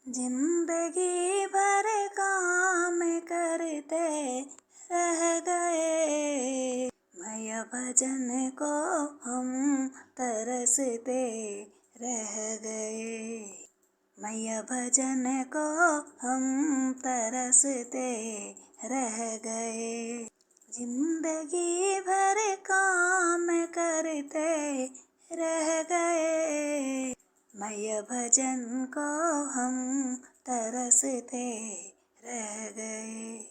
जिंदगी भर काम करते रह गए, मैया भजन को हम तरसते रह गए। मैया भजन को हम तरसते रह गए। जिंदगी भर काम करते रह गए, मैया भजन को हम तरसते रह गए।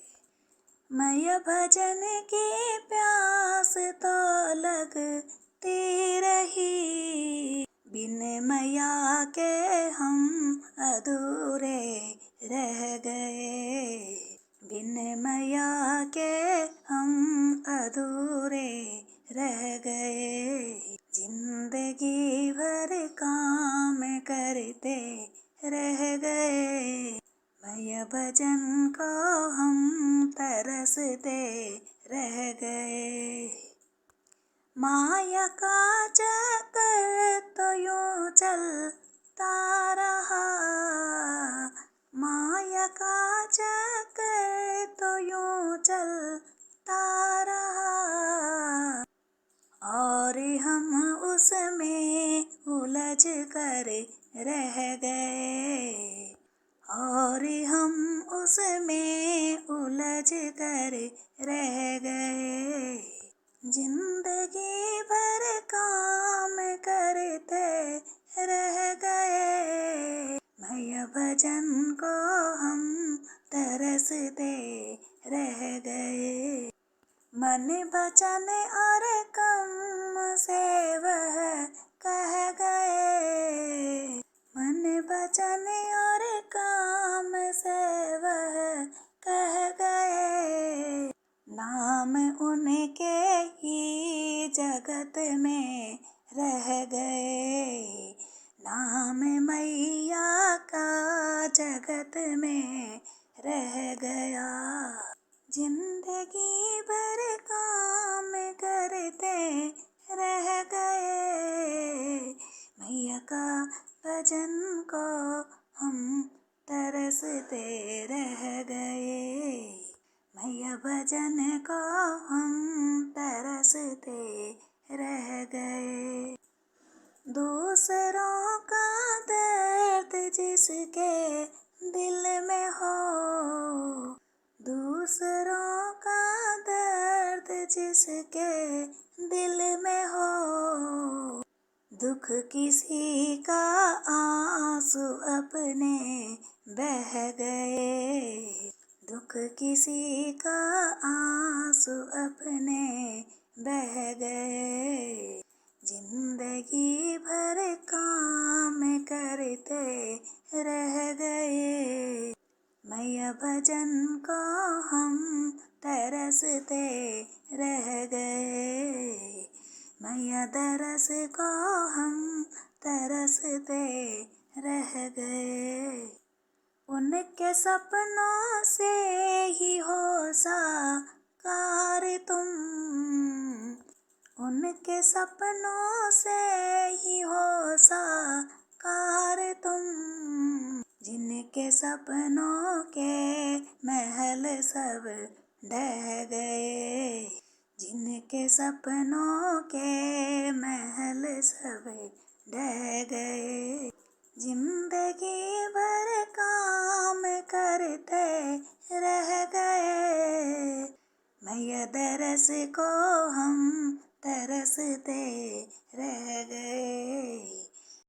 मैया भजन की प्यास तो लगती रही, बिन मैया के हम अधूरे रह गए। बिन मैया के हम अधूरे रह गए। जिंदगी भर काम करते रह गए, मैया भजन को हम तरसते रह गए। माया का चक्कर तो यूं चलता रहा, माया का चक्कर तो यूं चलता रहा, और हम उसमें उलझ कर रह गए। और हम उसमें उलझ कर रह गए। जिंदगी भर काम करते रह गए, मैया भजन को हम तरसते रह गए। मन वचन और कर्म से वह कह गए, मन वचन और काम से वह कह गए। नाम उनके ही जगत में रह गए, नाम मैया का जगत में रह गया। जिंदगी भर काम करते रह गए, मैया का भजन को हम तरसते रह गए। मैया भजन को हम तरसते रह गए। दूसरों का दर्द जिसके दिल में हो, दूसरों का दर्द जिसके दिल में हो, दुख किसी का आंसू अपने बह गए। दुख किसी का आंसू अपने बह गए। जिंदगी भर काम करते रह गए, मैया भजन को हम तरसते रह गए। मैया दरस को हम तरसते रह गए। उनके सपनों से ही हो साकार तुम, उनके सपनों से ही हो साकार तुम, जिनके सपनों के महल सब ढह गए। जिनके सपनों के महल सब ढह गए। जिंदगी भर काम करते रह गए, मैया दरस को हम तरसते रह गए।